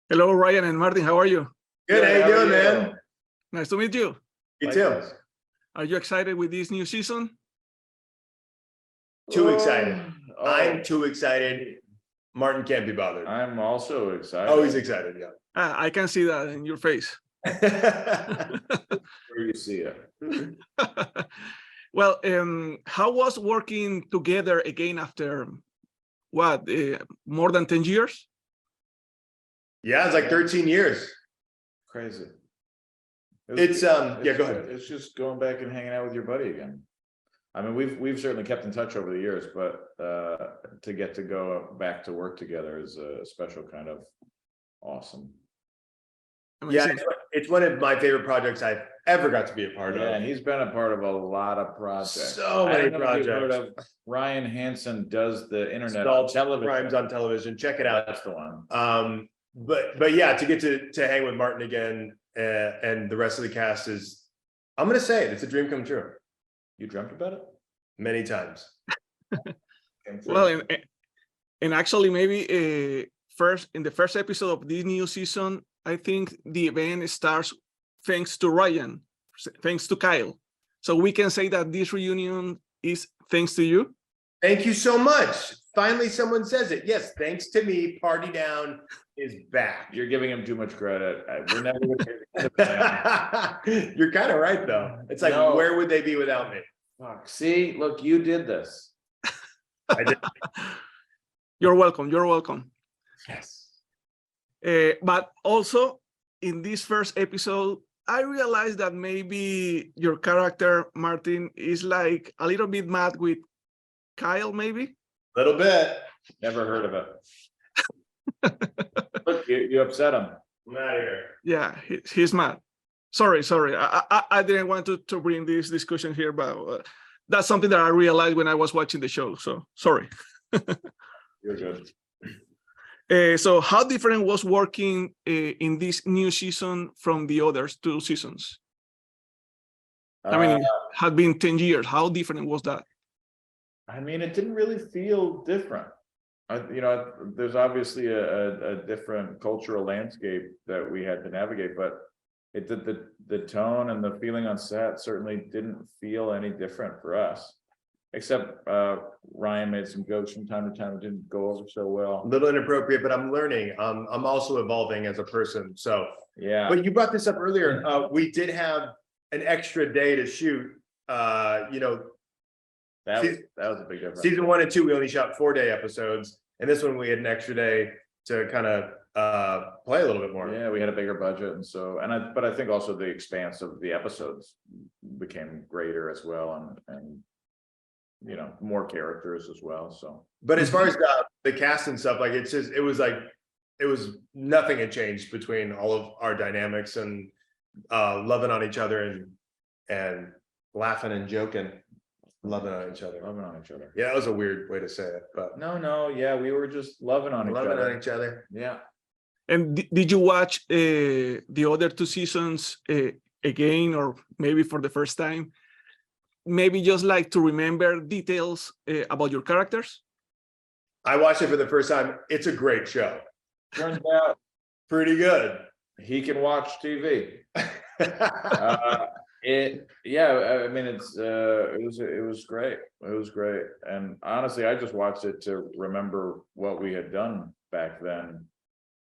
Hello, Ryan and Martin. How are you? Good. How you doing, man? Nice to meet you. You too. Are you excited with this new season? Too excited. I'm too excited. Martin can't be bothered. I'm also excited. Oh, he's excited. Yeah. I can see that in your face. Where you see it. Well, how was working together again after what, more than 10 years? Yeah, it's like 13 years. Crazy. It's yeah, go ahead. It's just going back and hanging out with your buddy again. I mean, we've certainly kept in touch over the years, but to get to go back to work together is a special kind of awesome. Yeah, it's one of my favorite projects I've ever got to be a part of. Yeah, and he's been a part of a lot of projects. So many projects. Heard of Ryan Hansen does the internet on television. Crimes on television. Check it out. That's the one. But yeah, to get to hang with Martin again and the rest of the cast is, I'm gonna say it, it's a dream come true. You dreamt about it? Many times. Well, and actually maybe first in the first episode of this new season, I think the event starts thanks to Ryan, thanks to Kyle. So we can say that this reunion is thanks to you. Thank you so much. Finally, someone says it. Yes, thanks to me, Party Down is back. You're giving him too much credit. We're never You're kind of right, though. It's like, no. Where would they be without me? Fuck. See, look, you did this. I did. You're welcome. You're welcome. Yes. But also in this first episode, I realized that maybe your character, Martin, is like a little bit mad with Kyle, maybe? A little bit. Never heard of it. Look, you upset him. I'm out of here. Yeah, he's mad. Sorry. I didn't want to bring this discussion here, but that's something that I realized when I was watching the show. So sorry. You're good. So how different was working in this new season from the other two seasons? I mean, it had been 10 years. How different was that? I mean, it didn't really feel different. There's obviously a different cultural landscape that we had to navigate, but it did the tone and the feeling on set certainly didn't feel any different for us. Except Ryan made some jokes from time to time that didn't go over so well. A little inappropriate, but I'm learning. I'm also evolving as a person. So yeah. But you brought this up earlier. We did have an extra day to shoot. That was a big difference. Season 1 and 2, we only shot 4-day episodes, and this one we had an extra day to kind of play a little bit more. Yeah, we had a bigger budget, and so but I think also the expanse of the episodes became greater as well, and more characters as well. So, but as far as the cast and stuff, like it was nothing had changed between all of our dynamics and loving on each other and laughing and joking. Loving on each other. Yeah, that was a weird way to say it, but no, yeah, we were just loving on each other. Yeah. And did you watch the other two seasons again, or maybe for the first time? Maybe just like to remember details about your characters? I watched it for the first time. It's a great show. Turns out pretty good. He can watch TV. I mean, it was great. It was great. And honestly, I just watched it to remember what we had done back then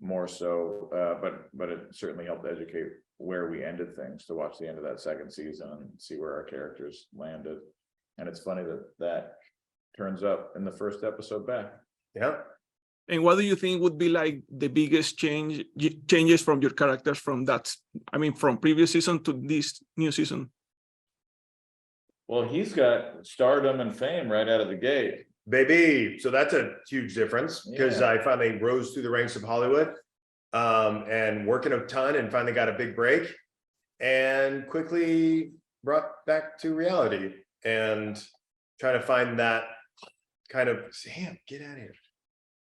more so. But it certainly helped educate where we ended things, to watch the end of that second season and see where our characters landed. And it's funny that turns up in the first episode back. Yeah. And what do you think would be like the biggest changes from your characters from from previous season to this new season? Well, he's got stardom and fame right out of the gate. Baby. So that's a huge difference, because I finally rose through the ranks of Hollywood and working a ton, and finally got a big break and quickly brought back to reality and trying to find that kind of, Sam, get out of here.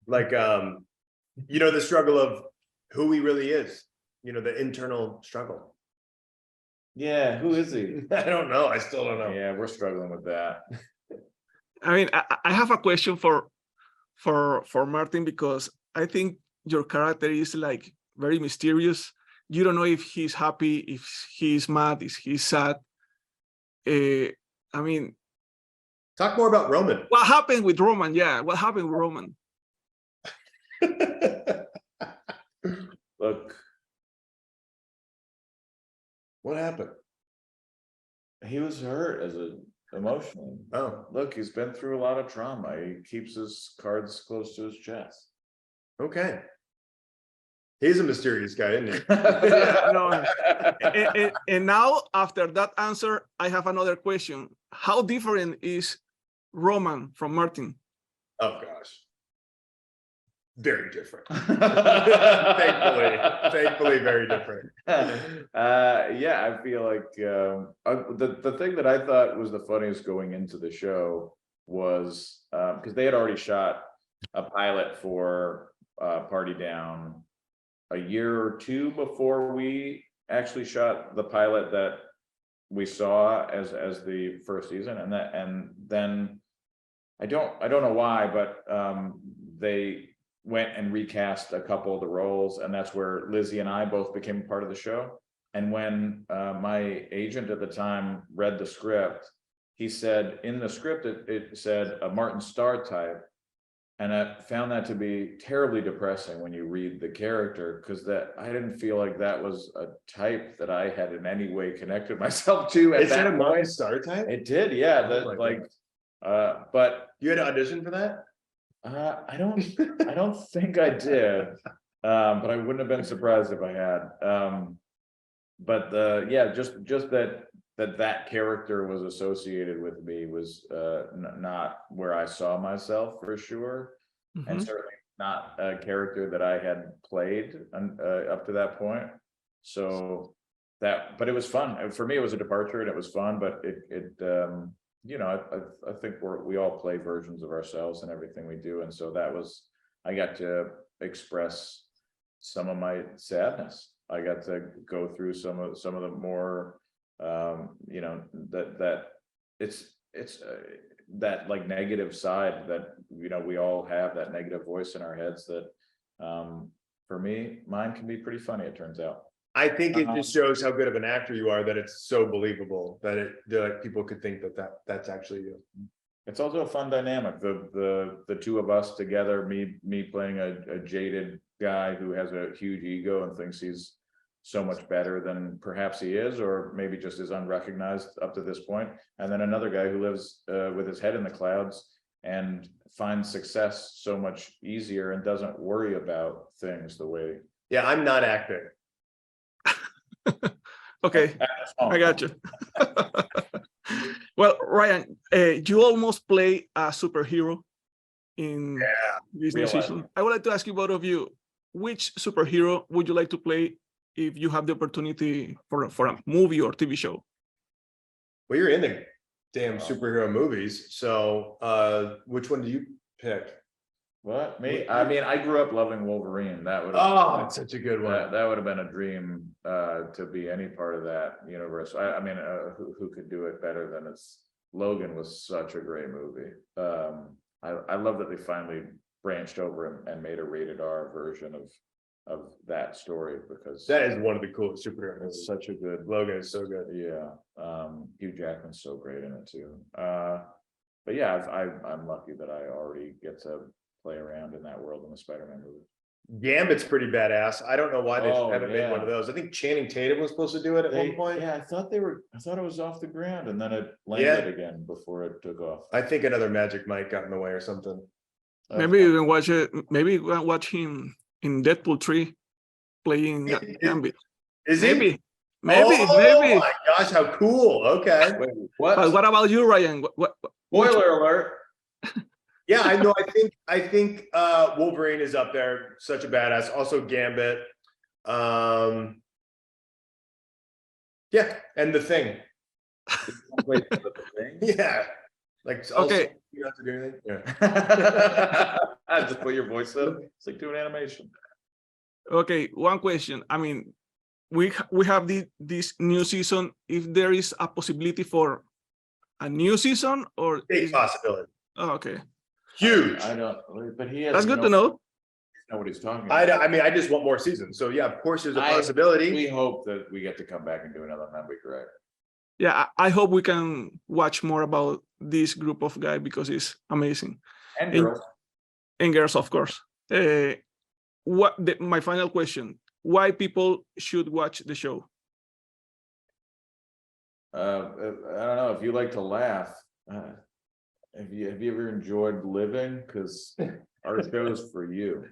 Like, the struggle of who he really is, the internal struggle. Yeah, who is he? I don't know. I still don't know. Yeah, we're struggling with that. I mean, I have a question for Martin, because I think your character is like very mysterious. You don't know if he's happy, if he's mad, if he's sad. I mean, Talk more about Roman. what happened with Roman? Yeah, what happened with Roman? Look, What happened? he was hurt emotionally. Oh, Look, he's been through a lot of trauma. He keeps his cards close to his chest. okay. He's a mysterious guy, isn't he? Yeah, no. And now, after that answer, I have another question. How different is Roman from Martin? Oh gosh. Very different. Thankfully, Thankfully, very different. Yeah, I feel like the thing that I thought was the funniest going into the show was because they had already shot a pilot for Party Down a year or two before we actually shot the pilot that we saw as the first season, and then I don't know why, but they went and recast a couple of the roles, and that's where Lizzie and I both became part of the show. And when my agent at the time read the script, he said in the script it said a Martin Starr type, and I found that to be terribly depressing when you read the character, because that I didn't feel like that was a type that I had in any way connected myself to at Is that a that Martin point. Starr type? It did, yeah. Oh That my like God. but You had to audition for that? I don't think I did, but I wouldn't have been surprised if I had. But yeah, just that character was associated with me was not where I saw myself for sure, and Mhm. certainly not a character that I had played up to that point. So but it was fun for me. It was a departure, and it was fun. But it you know, I think we all play versions of ourselves in everything we do, and so I got to express some of my sadness. I got to go through some of the more you know, that it's that like negative side that, you know, we all have that negative voice in our heads that for me, mine can be pretty funny, it turns out. I think it just shows how good of an actor you are, that it's so believable that like people could think that's actually you. It's also a fun dynamic. The two of us together, me playing a jaded guy who has a huge ego and thinks he's so much better than perhaps he is, or maybe just is unrecognized up to this point. And then another guy who lives with his head in the clouds and finds success so much easier and doesn't worry about things the way. Yeah, I'm not acting. Okay, I got you. Well, Ryan, you almost play a superhero in this new season. I would like to ask you, both of you, which superhero would you like to play if you have the opportunity for a movie or TV show? Well, you're in the damn superhero movies, so which one do you pick? What, me? I mean, I grew up loving Wolverine. That would that's such a good one. that would have been a dream to be any part of that universe. I mean, who could do it better than Logan was such a great movie. I love that they finally branched over and made a rated R version of that story, because That is one of the coolest superheroes. it's such a good. Logan is so good. Yeah, Hugh Jackman's so great in it too. But yeah, I'm lucky that I already get to play around in that world in the Spider-Man movie. Gambit's pretty badass. I don't know why they haven't made yeah. one of those. I think Channing Tatum was supposed to do it at one point. Yeah, I thought it was off the ground, and then it landed again before it took off. I think another Magic Mike got in the way or something. Maybe you can watch it. Maybe you can watch him in Deadpool 3 playing Gambit. Is he? Maybe. Oh my gosh, how cool. Okay. Wait, what? But what about you, Ryan? What Spoiler alert. Yeah, I know. I think Wolverine is up there. Such a badass. Also Gambit. Yeah, and the Thing. Wait, the Thing? Yeah. Like Okay. You don't have to do anything. Yeah. I just put your voice up. It's like doing animation. Okay, one question. I mean, we have this new season. If there is a possibility for a new season, or Big possibility. oh, okay, Huge. I don't. But he has. that's good to know. know what he's talking I about. mean, I just want more seasons. So yeah, of course, there's a We possibility. hope that we get to come back and do another. That'd be great. Yeah, I hope we can watch more about this group of guys because it's amazing. And And- girls. And girls, of course. My final question: why people should watch the show? I don't know if you like to laugh. Have you ever enjoyed living? Because our show is for you.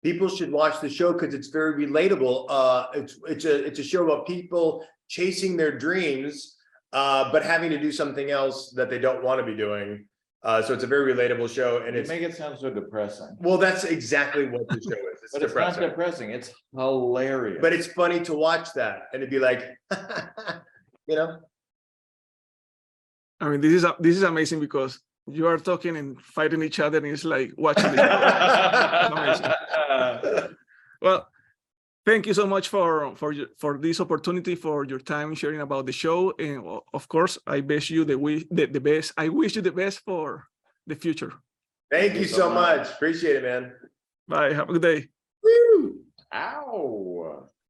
People should watch the show because it's very relatable. It's a show about people chasing their dreams, but having to do something else that they don't want to be doing. So it's a very relatable show, and You it's make it sound so depressing. well, that's exactly what the show is. It's But it's depressing, not depressing. It's hilarious. but it's funny to watch that, and it'd be like, you know. I mean, this is amazing because you are talking and fighting each other, and it's like watching the show. Amazing. Well, thank you so much for this opportunity, for your time sharing about the show, and of course, I wish you the best. I wish you the best for the future. Thank you so much. Appreciate it, man. Bye. Have a good day. Woo! Ow.